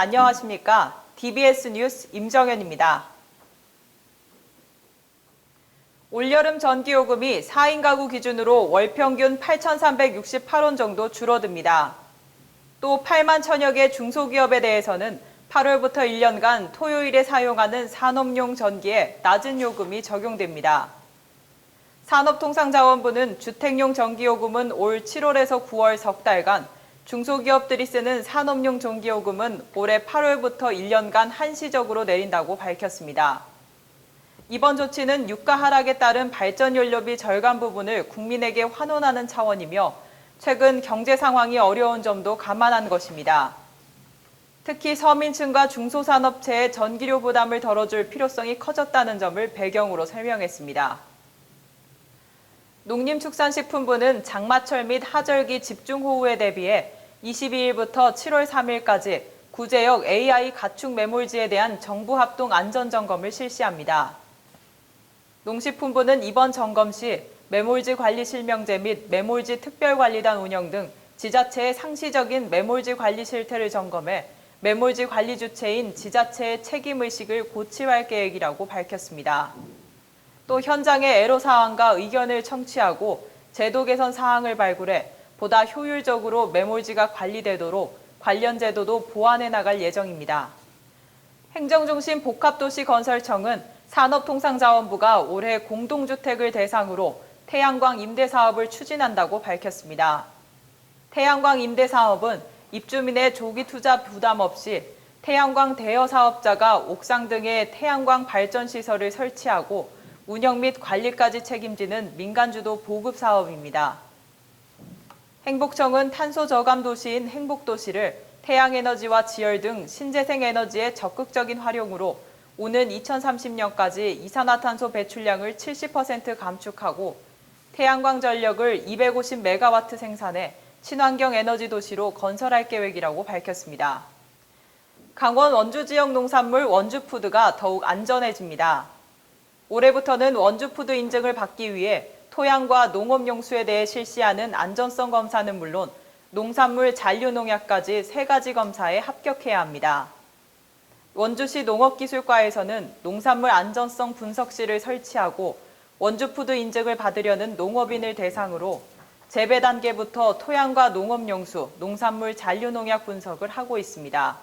안녕하십니까? DBS 뉴스 임정현입니다. 올여름 전기요금이 4인 가구 기준으로 월 평균 8,368원 정도 줄어듭니다. 또 8만 천여 개 중소기업에 대해서는 8월부터 1년간 토요일에 사용하는 산업용 전기에 낮은 요금이 적용됩니다. 산업통상자원부는 주택용 전기요금은 올 7월에서 9월 석 달간, 중소기업들이 쓰는 산업용 전기요금은 올해 8월부터 1년간 한시적으로 내린다고 밝혔습니다. 이번 조치는 유가 하락에 따른 발전연료비 절감 부분을 국민에게 환원하는 차원이며 최근 경제 상황이 어려운 점도 감안한 것입니다. 특히 서민층과 중소산업체의 전기료 부담을 덜어줄 필요성이 커졌다는 점을 배경으로 설명했습니다. 농림축산식품부는 장마철 및 하절기 집중호우에 대비해 22일부터 7월 3일까지 구제역 AI 가축 매몰지에 대한 정부 합동 안전점검을 실시합니다. 농식품부는 이번 점검 시 매몰지 관리 실명제 및 매몰지 특별관리단 운영 등 지자체의 상시적인 매몰지 관리 실태를 점검해 매몰지 관리 주체인 지자체의 책임의식을 고취할 계획이라고 밝혔습니다. 또 현장의 애로사항과 의견을 청취하고 제도 개선 사항을 발굴해 보다 효율적으로 매몰지가 관리되도록 관련 제도도 보완해 나갈 예정입니다. 행정중심 복합도시건설청은 산업통상자원부가 올해 공동주택을 대상으로 태양광 임대사업을 추진한다고 밝혔습니다. 태양광 임대사업은 입주민의 조기 투자 부담 없이 태양광 대여 사업자가 옥상 등에 태양광 발전시설을 설치하고 운영 및 관리까지 책임지는 민간주도 보급 사업입니다. 행복청은 탄소 저감 도시인 행복도시를 태양에너지와 지열 등 신재생 에너지의 적극적인 활용으로 오는 2030년까지 이산화탄소 배출량을 70% 감축하고 태양광 전력을 250메가와트 생산해 친환경 에너지 도시로 건설할 계획이라고 밝혔습니다. 강원 원주 지역 농산물 원주푸드가 더욱 안전해집니다. 올해부터는 원주푸드 인증을 받기 위해 토양과 농업용수에 대해 실시하는 안전성 검사는 물론 농산물 잔류농약까지 3가지 검사에 합격해야 합니다. 원주시 농업기술과에서는 농산물 안전성 분석실을 설치하고 원주푸드 인증을 받으려는 농업인을 대상으로 재배 단계부터 토양과 농업용수, 농산물 잔류농약 분석을 하고 있습니다.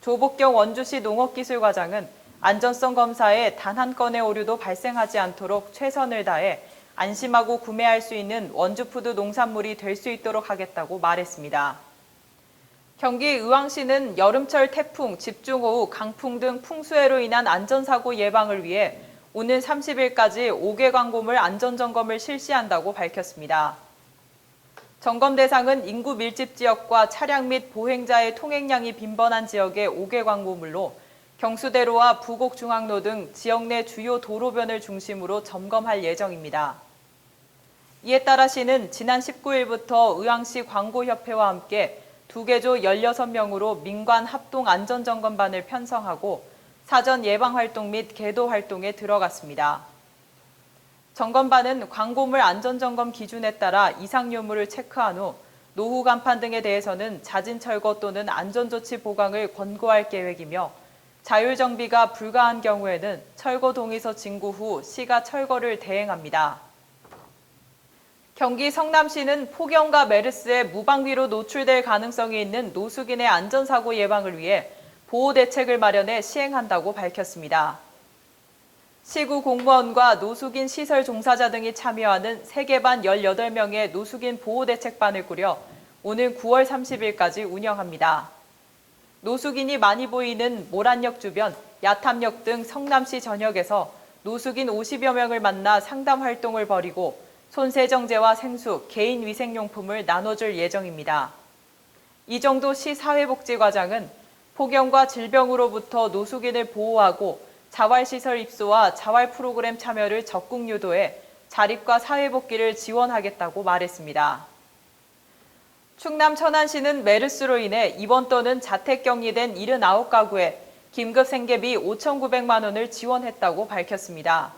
조복경 원주시 농업기술과장은 안전성 검사에 단 한 건의 오류도 발생하지 않도록 최선을 다해 안심하고 구매할 수 있는 원주푸드 농산물이 될 수 있도록 하겠다고 말했습니다. 경기 의왕시는 여름철 태풍, 집중호우, 강풍 등 풍수해로 인한 안전사고 예방을 위해 오는 30일까지 5개 광고물 안전점검을 실시한다고 밝혔습니다. 점검 대상은 인구 밀집 지역과 차량 및 보행자의 통행량이 빈번한 지역의 5개 광고물로 경수대로와 부곡중앙로 등 지역 내 주요 도로변을 중심으로 점검할 예정입니다. 이에 따라 시는 지난 19일부터 의왕시 광고협회와 함께 2개조 16명으로 민관 합동 안전점검반을 편성하고 사전 예방활동 및 계도 활동에 들어갔습니다. 점검반은 광고물 안전점검 기준에 따라 이상 유무를 체크한 후 노후 간판 등에 대해서는 자진 철거 또는 안전조치 보강을 권고할 계획이며 자율정비가 불가한 경우에는 철거 동의서 진구 후 시가 철거를 대행합니다. 경기 성남시는 폭염과 메르스에 무방비로 노출될 가능성이 있는 노숙인의 안전사고 예방을 위해 보호대책을 마련해 시행한다고 밝혔습니다. 시구 공무원과 노숙인 시설 종사자 등이 참여하는 세계반 18명의 노숙인 보호대책반을 꾸려 오는 9월 30일까지 운영합니다. 노숙인이 많이 보이는 모란역 주변, 야탐역 등 성남시 전역에서 노숙인 50여 명을 만나 상담 활동을 벌이고 손세정제와 생수, 개인위생용품을 나눠줄 예정입니다. 이정도 시 사회복지과장은 폭염과 질병으로부터 노숙인을 보호하고 자활시설 입소와 자활 프로그램 참여를 적극 유도해 자립과 사회복귀를 지원하겠다고 말했습니다. 충남 천안시는 메르스로 인해 입원 또는 자택격리된 79가구에 긴급 생계비 5,900만 원을 지원했다고 밝혔습니다.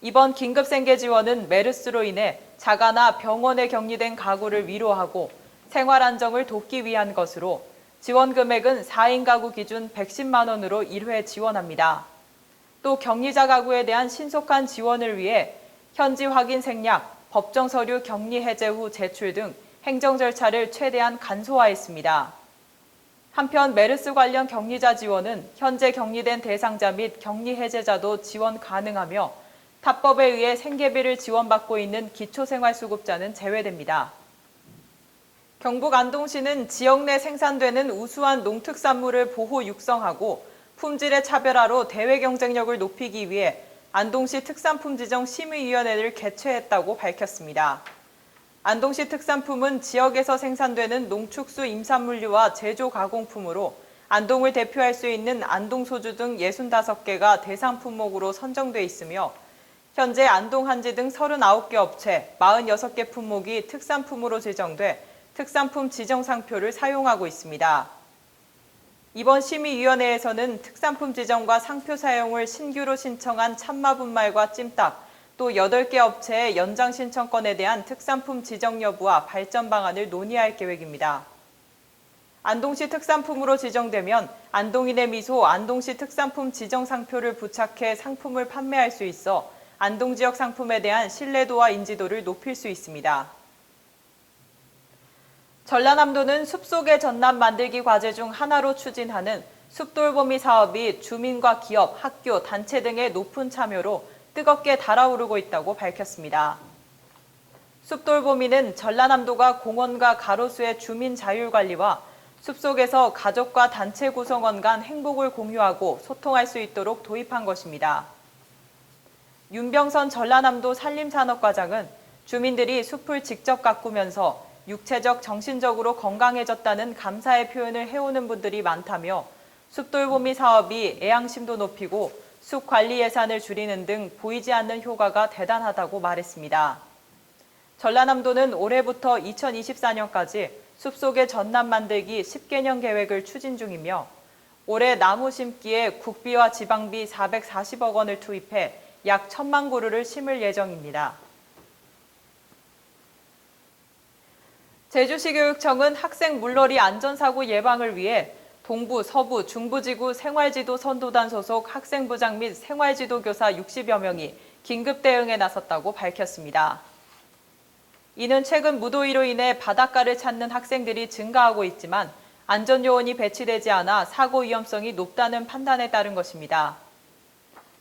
이번 긴급 생계 지원은 메르스로 인해 자가나 병원에 격리된 가구를 위로하고 생활 안정을 돕기 위한 것으로 지원 금액은 4인 가구 기준 110만 원으로 1회 지원합니다. 또 격리자 가구에 대한 신속한 지원을 위해 현지 확인 생략, 법정 서류 격리 해제 후 제출 등 행정 절차를 최대한 간소화했습니다. 한편 메르스 관련 격리자 지원은 현재 격리된 대상자 및 격리 해제자도 지원 가능하며 탑법에 의해 생계비를 지원받고 있는 기초생활수급자는 제외됩니다. 경북 안동시는 지역 내 생산되는 우수한 농특산물을 보호 육성하고 품질의 차별화로 대외 경쟁력을 높이기 위해 안동시 특산품 지정 심의위원회를 개최했다고 밝혔습니다. 안동시 특산품은 지역에서 생산되는 농축수 임산물류와 제조 가공품으로 안동을 대표할 수 있는 안동소주 등 65개가 대상 품목으로 선정돼 있으며 현재 안동 한지 등 39개 업체 46개 품목이 특산품으로 지정돼 특산품 지정상표를 사용하고 있습니다. 이번 심의위원회에서는 특산품 지정과 상표 사용을 신규로 신청한 참마분말과 찜닭, 또 8개 업체의 연장 신청권에 대한 특산품 지정 여부와 발전 방안을 논의할 계획입니다. 안동시 특산품으로 지정되면 안동인의 미소 안동시 특산품 지정 상표를 부착해 상품을 판매할 수 있어 안동 지역 상품에 대한 신뢰도와 인지도를 높일 수 있습니다. 전라남도는 숲속의 전남 만들기 과제 중 하나로 추진하는 숲돌보미 사업이 주민과 기업, 학교, 단체 등의 높은 참여로 뜨겁게 달아오르고 있다고 밝혔습니다. 숲돌보미는 전라남도가 공원과 가로수의 주민 자율관리와 숲속에서 가족과 단체 구성원 간 행복을 공유하고 소통할 수 있도록 도입한 것입니다. 윤병선 전라남도 산림산업과장은 주민들이 숲을 직접 가꾸면서 육체적, 정신적으로 건강해졌다는 감사의 표현을 해오는 분들이 많다며 숲돌보미 사업이 애양심도 높이고 숲 관리 예산을 줄이는 등 보이지 않는 효과가 대단하다고 말했습니다. 전라남도는 올해부터 2024년까지 숲속의 전남 만들기 10개년 계획을 추진 중이며 올해 나무 심기에 국비와 지방비 440억 원을 투입해 약 1,000만 그루를 심을 예정입니다. 제주시 교육청은 학생 물놀이 안전사고 예방을 위해 동부, 서부, 중부지구 생활지도 선도단 소속 학생부장 및 생활지도교사 60여 명이 긴급 대응에 나섰다고 밝혔습니다. 이는 최근 무더위로 인해 바닷가를 찾는 학생들이 증가하고 있지만 안전요원이 배치되지 않아 사고 위험성이 높다는 판단에 따른 것입니다.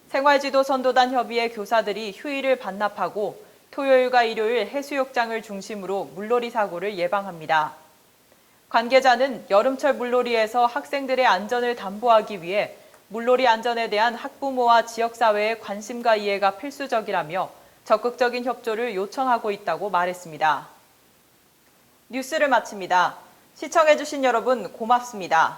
생활지도 선도단 협의회 교사들이 휴일을 반납하고 토요일과 일요일 해수욕장을 중심으로 물놀이 사고를 예방합니다. 관계자는 여름철 물놀이에서 학생들의 안전을 담보하기 위해 물놀이 안전에 대한 학부모와 지역사회의 관심과 이해가 필수적이라며 적극적인 협조를 요청하고 있다고 말했습니다. 뉴스를 마칩니다. 시청해주신 여러분 고맙습니다.